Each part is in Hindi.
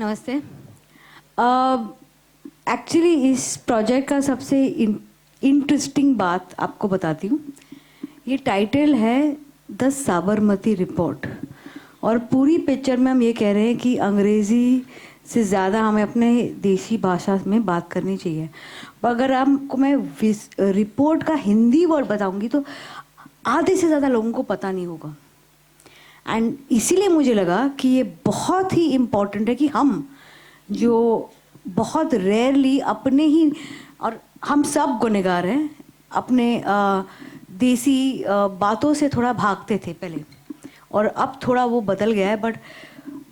नमस्ते। एक्चुअली इस प्रोजेक्ट का सबसे इंटरेस्टिंग बात आपको बताती हूँ। ये टाइटल है द साबरमती रिपोर्ट और पूरी पिक्चर में हम ये कह रहे हैं कि अंग्रेज़ी से ज़्यादा हमें अपने देसी भाषा में बात करनी चाहिए। पर अगर आपको मैं रिपोर्ट का हिंदी वर्ड बताऊंगी तो आधे से ज़्यादा लोगों को पता नहीं होगा। एंड इसीलिए मुझे लगा कि ये बहुत ही इम्पॉर्टेंट है कि हम जो बहुत रेयरली अपने ही, और हम सब गुनहगार हैं, अपने देसी बातों से थोड़ा भागते थे पहले और अब थोड़ा वो बदल गया है। बट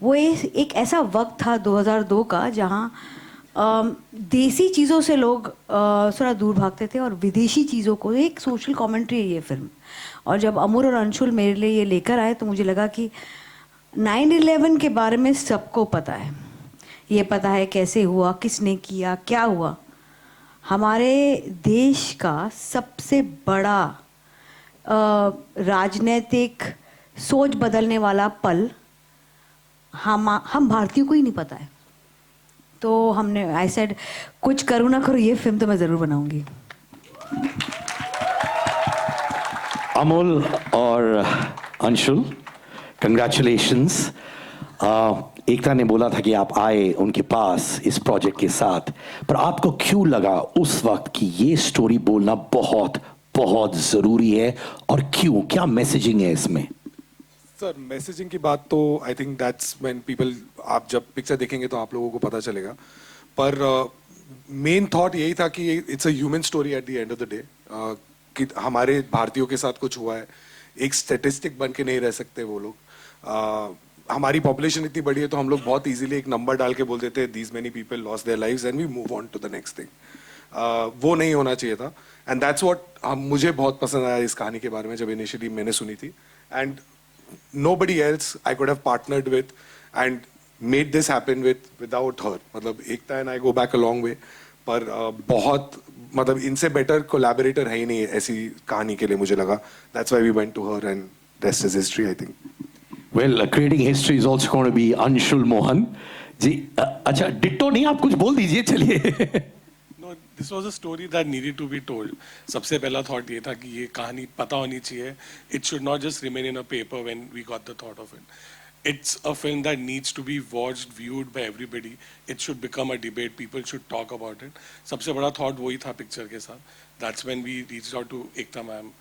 वो एक ऐसा वक्त था 2002 का जहाँ देसी चीज़ों से लोग थोड़ा दूर भागते थे और विदेशी चीज़ों को, एक सोशल कमेंट्री है ये फिल्म। और जब अमूर और अंशुल मेरे लिए ये लेकर आए तो मुझे लगा कि 9/11 के बारे में सबको पता है, ये पता है कैसे हुआ, किसने किया, क्या हुआ। हमारे देश का सबसे बड़ा राजनीतिक सोच बदलने वाला पल हम भारतीयों को ही नहीं पता है। तो हमने आई सेड कुछ करूँ ना करूँ, ये फिल्म तो मैं ज़रूर बनाऊंगी। अमोल और अंशुल, कंग्रेचुलेशंस। एकता ने बोला था कि आप आए उनके पास इस प्रोजेक्ट के साथ, पर आपको क्यों लगा उस वक्त कि ये स्टोरी बोलना बहुत बहुत ज़रूरी है, और क्यों, क्या मैसेजिंग है इसमें? सर, मैसेजिंग की बात तो I think that's when people, आप जब पिक्चर देखेंगे तो आप लोगों को पता चलेगा। पर मेन थॉट यही था कि it's a human story at the end of the day, कि हमारे भारतीयों के साथ कुछ हुआ है। एक स्टैटिस्टिक बन के नहीं रह सकते वो लोग। हमारी पॉपुलेशन इतनी बड़ी है तो हम लोग बहुत इजीली एक नंबर डाल के बोल देते हैं these many people lost their lives and we move on to the next thing. वो नहीं होना चाहिए था, एंड दैट्स व्हाट मुझे बहुत पसंद आया इस कहानी के बारे में जब इनिशियली मैंने सुनी थी। And nobody else I could have partnered with and made this happen without her. मतलब एकता and I go back a long way, पर बहुत मतलब इनसे बेटर कोलैबोरेटर है ही नहीं ऐसी कहानी के लिए मुझे लगा। That's why we went to her and rest is history, I think. Well, creating history is also going to be Anshul Mohan जी। अच्छा, डिट्टो नहीं, आप कुछ बोल दीजिए, चलिए। No, this was a story that needed to be told. सबसे पहला thought ये था कि ये कहानी पता होनी चाहिए. It should not just remain in a paper when we got the thought of it. It's a film that needs to be watched, viewed by everybody. It should become a debate. People should talk about it. सबसे बड़ा thought वही था picture के साथ. That's when we reached out to Ekta ma'am,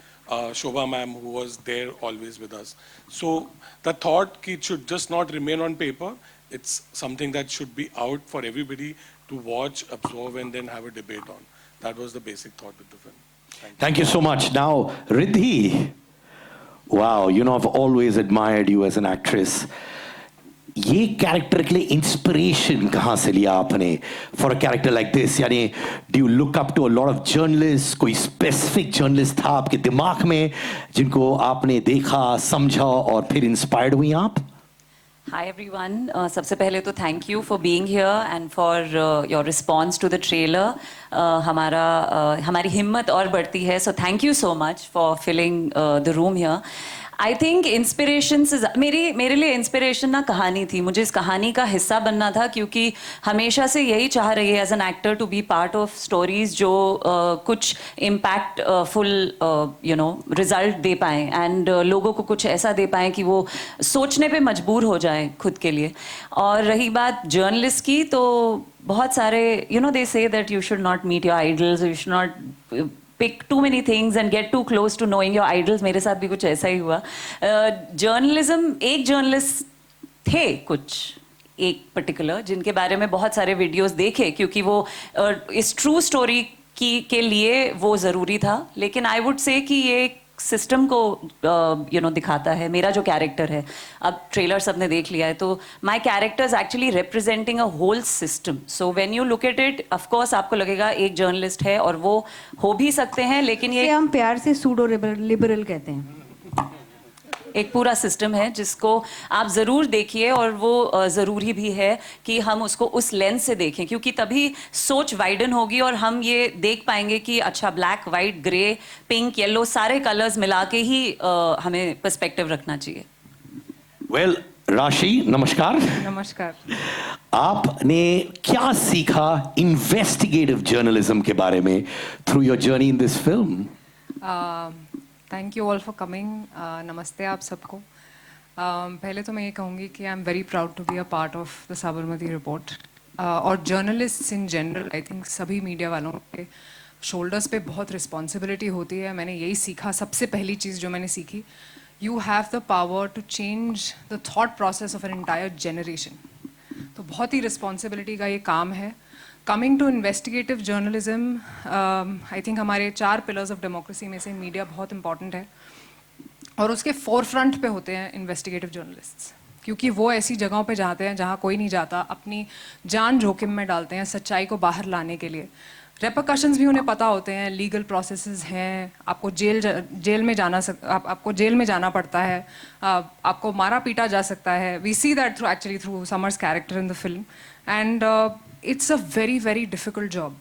Shobha ma'am, who was there always with us. So the thought कि it should just not remain on paper. It's something that should be out for everybody to watch, absorb, and then have a debate on. That was the basic thought with the film. Thank you so much. Now, Riddhi, wow, you know, I've always admired you as an actress. ये कैरेक्टर के लिए इंस्पिरेशन कहाँ से लिया आपने for a character like this? यानी do you look up to a lot of journalist? कोई स्पेसिफिक जर्नलिस्ट था आपके दिमाग में जिनको आपने देखा, समझा और फिर इंस्पायर्ड हुई आप? Hi everyone. सबसे पहले तो thank you for being here and for your response to the trailer. हमारी हिम्मत और बढ़ती है. So thank you so much for filling the room here. I think inspiration से मेरे लिए inspiration ना कहानी थी. मुझे इस कहानी का हिस्सा बनना था क्योंकि हमेशा से यही चाह रही है as an actor to be part of stories जो कुछ impactful result दे पाएँ and लोगों को कुछ ऐसा दे पाएँ कि वो सोचने पे मजबूर हो जाए खुद के लिए. और रही बात जर्नलिस्ट की, तो बहुत सारे they say that you should not meet your idols, you should not pick too many things and get too close to knowing your idols. मेरे साथ भी कुछ ऐसा ही हुआ. जर्नलिज्म, एक जर्नलिस्ट थे कुछ एक पर्टिकुलर जिनके बारे में बहुत सारे वीडियोस देखे क्योंकि वो इस ट्रू स्टोरी के लिए वो ज़रूरी था. लेकिन आई वुड से कि ये सिस्टम को दिखाता है. मेरा जो कैरेक्टर है, अब ट्रेलर सबने देख लिया है, तो my character is actually representing a whole system. So when you look at it, of course आपको लगेगा एक जर्नलिस्ट है और वो हो भी सकते हैं, लेकिन ये हम प्यार से सूडो लिबरल कहते हैं. एक पूरा सिस्टम है जिसको आप ज़रूर देखिए और वो ज़रूरी भी है कि हम उसको उस लेंस से देखें क्योंकि तभी सोच वाइडन होगी और हम ये देख पाएंगे कि अच्छा black, white, grey, pink, yellow सारे कलर्स मिला के ही हमें पर्सपेक्टिव रखना चाहिए. Well, राशि नमस्कार। नमस्कार। आपने क्या सीखा इन्वेस्टिगेटिव जर्नलिज्म के बारे में through your journey in this film? Thank you all for coming. नमस्ते आप सबको। पहले तो मैं ये कहूँगी कि I am very proud to be a part of the Sabarmati report. और journalists in general, I think सभी मीडिया वालों के शोल्डर्स पे बहुत रिस्पॉन्सिबिलिटी होती है। मैंने यही सीखा, सबसे पहली चीज़ जो मैंने सीखी, you have the power to change the thought process of an entire generation. तो बहुत ही रिस्पॉन्सिबिलिटी का ये काम है। Coming to investigative journalism, I think हमारे 4 पिलर्स ऑफ डेमोक्रेसी में से मीडिया बहुत इंपॉर्टेंट है और उसके फोर फ्रंट पे होते हैं इन्वेस्टिगेटिव जर्नलिस्ट्स, क्योंकि वो ऐसी जगहों पे जाते हैं जहाँ कोई नहीं जाता, अपनी जान जोखिम में डालते हैं सच्चाई को बाहर लाने के लिए। रेपरकशंस भी उन्हें पता होते हैं, लीगल प्रोसेसेस हैं, आपको जेल में आपको जेल में जाना पड़ता है, आपको मारा पीटा जा सकता है। We see that through Samar's character in the film, and it's a very very difficult job.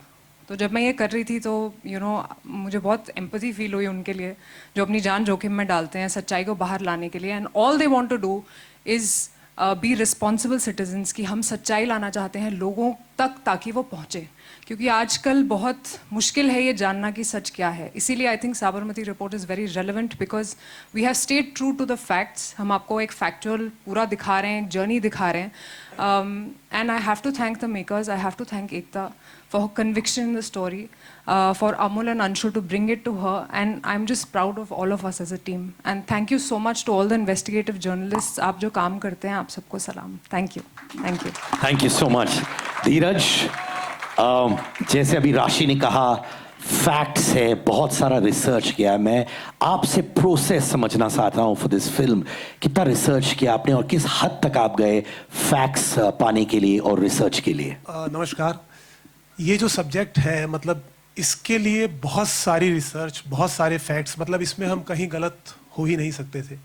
तो जब मैं ये कर रही थी तो मुझे बहुत एम्पैथी फील हुई उनके लिए, जो अपनी जान जोखिम में डालते हैं सच्चाई को बाहर लाने के लिए। And all they want to do is be responsible citizens, कि हम सच्चाई लाना चाहते हैं लोगों तक ताकि वो पहुँचे, क्योंकि आजकल बहुत मुश्किल है ये जानना कि सच क्या है। इसीलिए I think Sabarmati report is very relevant, because we have stayed true to the facts. हम आपको एक फैक्चुअल पूरा दिखा रहे हैं, एक जर्नी दिखा रहे हैं। And I have to thank the makers, I have to thank Ekta for her conviction in the story, for Amul and Anshu to bring it to her, and I'm just proud of all of us as a team. And thank you so much to all the investigative journalists. आप जो काम करते हैं, आप सबको सलाम। Thank you. Thank you. Thank you so much. Dheeraj, जैसे अभी राशि ने कहा, फैक्ट्स है, बहुत सारा रिसर्च किया है। मैं आपसे प्रोसेस समझना चाहता हूँ फॉर दिस फिल्म। कितना रिसर्च किया आपने और किस हद तक आप गए फैक्ट्स पाने के लिए और रिसर्च के लिए? नमस्कार। ये जो सब्जेक्ट है, मतलब इसके लिए बहुत सारी रिसर्च, बहुत सारे फैक्ट्स, मतलब इसमें हम कहीं गलत हो ही नहीं सकते थे।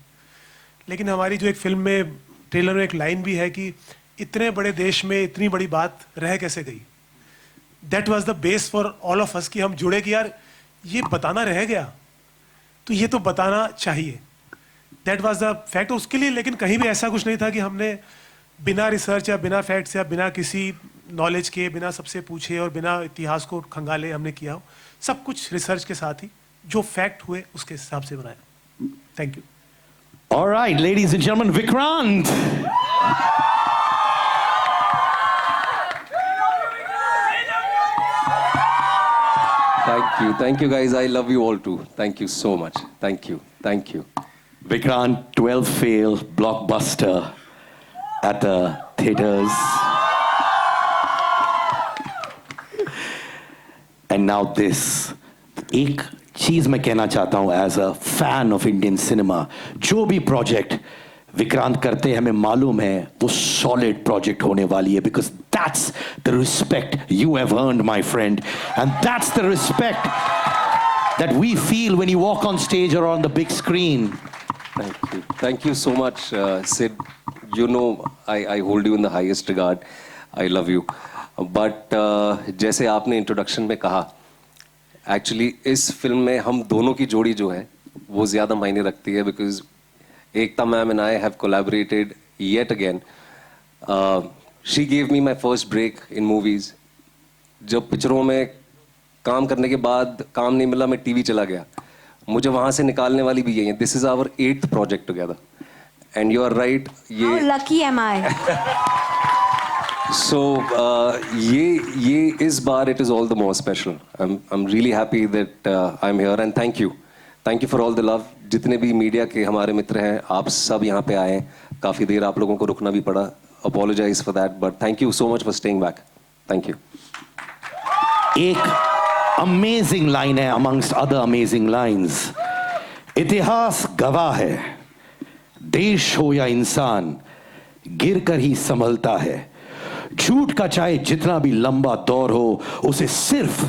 लेकिन हमारी जो एक फिल्म में, ट्रेलर में एक लाइन भी है कि इतने बड़े देश में इतनी बड़ी बात रह कैसे गई। That was the base for all of us, कि हम जुड़े कि यार ये बताना रह गया, तो ये तो बताना चाहिए। दैट वाज द फैक्ट उसके लिए। लेकिन कहीं भी ऐसा कुछ नहीं था कि हमने बिना रिसर्च या बिना फैक्ट्स या बिना किसी नॉलेज के, बिना सबसे पूछे और बिना इतिहास को खंगाले हमने किया हो। सब कुछ रिसर्च के साथ ही जो फैक्ट हुए उसके हिसाब से बनाया। Thank you. All right, ladies and gentlemen, Vikrant. Thank you guys. I love you all too. Thank you so much. Thank you. Vikrant, 12 fail blockbuster at the theaters. And now this. एक चीज मैं कहना चाहता हूं as a fan of Indian cinema, जो भी प्रोजेक्ट विक्रांत करते हैं हमें मालूम है वो सॉलिड प्रोजेक्ट होने वाली है, because that's the respect you have earned my friend, and that's the respect that we feel when you walk on stage और on the big screen. Thank you so much, Sid. You know, I hold you in the highest regard. I love you. But जैसे आपने इंट्रोडक्शन में कहा, एक्चुअली इस फिल्म में हम दोनों की जोड़ी जो है वो ज़्यादा मायने रखती है, because Ekta ma'am and I have collaborated yet again. She gave me my first break in movies. जब पिक्चरों में काम करने के बाद काम नहीं मिला, मैं टीवी चला गया। मुझे वहाँ से निकालने वाली भी यही है। This is our 8th project together, and you are right. How lucky am I? So ये इस बार it is all the more special. I'm really happy that I'm here, and thank you for all the love. जितने भी मीडिया के हमारे मित्र हैं, आप सब यहाँ पे आए हैं। काफ़ी देर आप लोगों को रुकना भी पड़ा, apologize for that, but thank you so much for staying back. Thank you. एक अमेजिंग लाइन है amongst other amazing lines. इतिहास गवाह है, देश हो या इंसान गिर कर ही संभलता है। झूठ का चाहे जितना भी लंबा दौर हो, उसे सिर्फ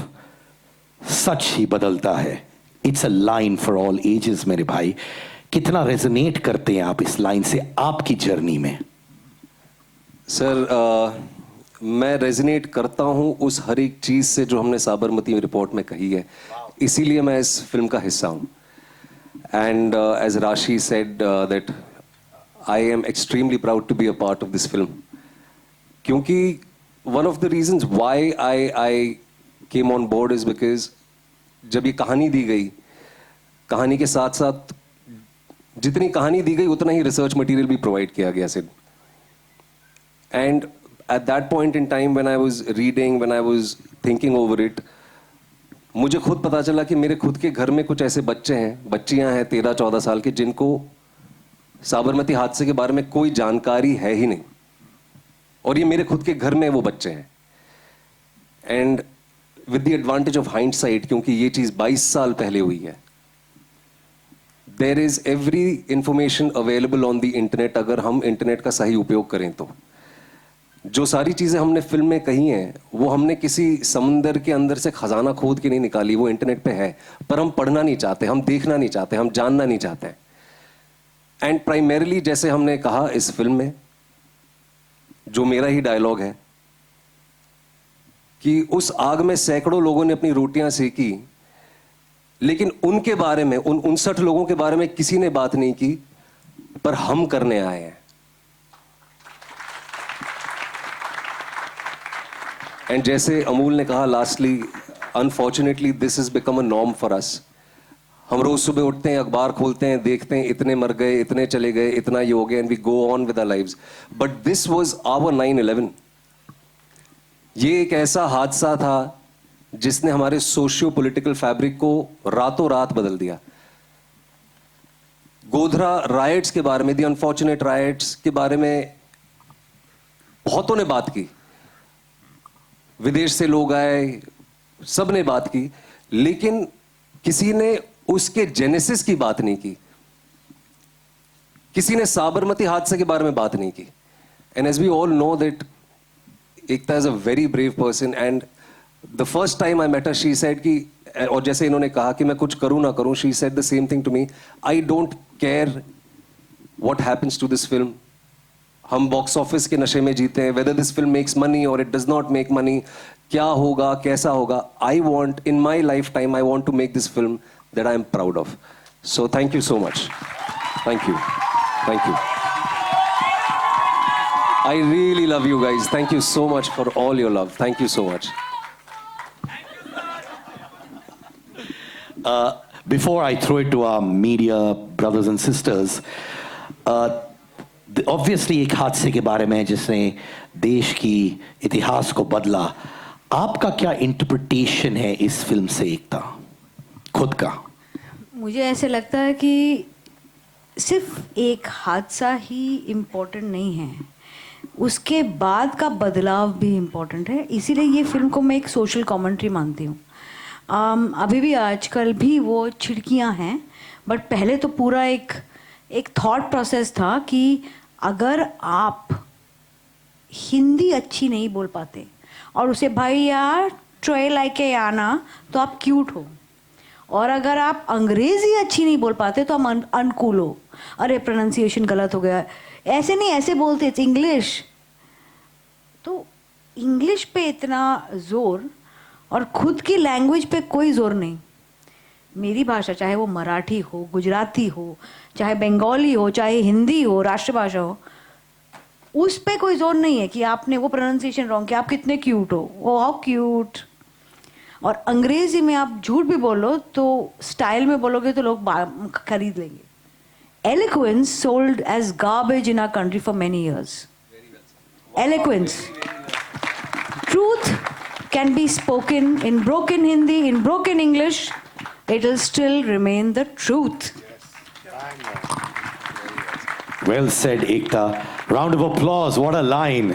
सच ही बदलता है। It's a line for all ages. मेरे भाई, कितना रेजोनेट करते हैं आप इस लाइन से आपकी जर्नी में? सर, मैं रेजोनेट करता हूँ उस हर एक चीज़ से जो हमने साबरमती रिपोर्ट में कही है, इसीलिए मैं इस फिल्म का हिस्सा हूँ। एंड एज राशि said that I am extremely proud to be a part of this film. क्योंकि one of the reasons why I came on board is because जब ये कहानी दी गई, कहानी के साथ साथ जितनी कहानी दी गई उतना ही रिसर्च मटेरियल भी प्रोवाइड किया गया सिर्फ. And at that point in time when I was reading, when I was thinking over it, मुझे खुद पता चला कि मेरे खुद के घर में कुछ ऐसे बच्चे हैं, बच्चियां हैं 13-14 साल के, जिनको साबरमती हादसे के बारे में कोई जानकारी है ही नहीं, और ये मेरे खुद के घर में वो बच्चे हैं. And with the advantage of hindsight, क्योंकि ये चीज़ 22 साल पहले हुई है, there is every information available on the internet. अगर हम इंटरनेट का सही उपयोग करें तो जो सारी चीज़ें हमने फिल्म में कही हैं वो हमने किसी समंदर के अंदर से खजाना खोद के नहीं निकाली, वो इंटरनेट पे है, पर हम पढ़ना नहीं चाहते, हम देखना नहीं चाहते, हम जानना नहीं चाहते. एंड प्राइमरीली जैसे हमने कहा इस फिल्म में, जो मेरा ही डायलॉग है कि उस आग में सैकड़ों लोगों ने अपनी रोटियां सेकी, लेकिन उनके बारे में, उन 59 लोगों के बारे में किसी ने बात नहीं की, पर हम करने आए हैं. एंड जैसे अमूल ने कहा lastly, unfortunately this is become a norm for us. हम रोज सुबह उठते हैं, अखबार खोलते हैं, देखते हैं इतने मर गए, इतने चले गए, इतना ये हो गया, and we go on with our lives. But this was our 9/11. ये एक ऐसा हादसा था जिसने हमारे सोशियो पॉलिटिकल फैब्रिक को रातों रात बदल दिया. गोधरा राइट्स के बारे में, द अनफॉर्चुनेट राइट्स के बारे में बहुतों ने बात की, विदेश से लोग आए, सब ने बात की, लेकिन किसी ने उसके जेनेसिस की बात नहीं की, किसी ने साबरमती हादसे के बारे में बात नहीं की. And as we all know that Ekta is a very brave person, and the first time I met her she said कि, और जैसे इन्होंने कहा कि मैं कुछ करूं ना करूं, she said the same thing to me, I don't care what happens to this film. हम बॉक्स ऑफिस के नशे में जीते हैं, whether this film makes money और it does not make money, क्या होगा, कैसा होगा. I want in my lifetime, I want to make this film that I am proud of. So thank you so much. Thank you. Thank you. I really love you guys. Thank you so much for all your love. Thank you so much. Before I throw it to our media brothers and sisters, obviously एक हादसे के बारे में जिसने देश की इतिहास को बदला, आपका क्या इंटरप्रिटेशन है इस फिल्म से एकता, खुद का? मुझे ऐसे लगता है कि सिर्फ एक हादसा ही इम्पोर्टेंट नहीं है, उसके बाद का बदलाव भी इम्पोर्टेंट है. इसीलिए ये फिल्म को मैं एक सोशल कमेंट्री मानती हूँ. अभी भी आजकल भी वो छिड़कियाँ हैं, बट पहले तो पूरा एक थॉट प्रोसेस था कि अगर आप हिंदी अच्छी नहीं बोल पाते और उसे भाई यार ट्रे लाके आना तो आप क्यूट हो, और अगर आप अंग्रेज़ी अच्छी नहीं बोल पाते तो हम अनकूल हो, अरे प्रोनाउंसिएशन गलत हो गया, ऐसे नहीं ऐसे बोलते, इट्स इंग्लिश. तो इंग्लिश पे इतना ज़ोर और खुद की लैंग्वेज पे कोई ज़ोर नहीं. मेरी भाषा, चाहे वो मराठी हो, गुजराती हो, चाहे बंगाली हो, चाहे हिंदी हो, राष्ट्रभाषा हो, उस पे कोई जोर नहीं है कि आपने वो प्रोनाउंसिएशन रॉन्ग किया, आप कितने क्यूट हो, वो हाउ क्यूट. और अंग्रेजी में आप झूठ भी बोलो तो स्टाइल में बोलोगे तो लोग खरीद लेंगे. Eloquence sold as garbage in our country for many years. Eloquence, truth can be spoken in broken Hindi, in broken English, it will still remain the truth. Well said, Ekta. Round of applause. What a line.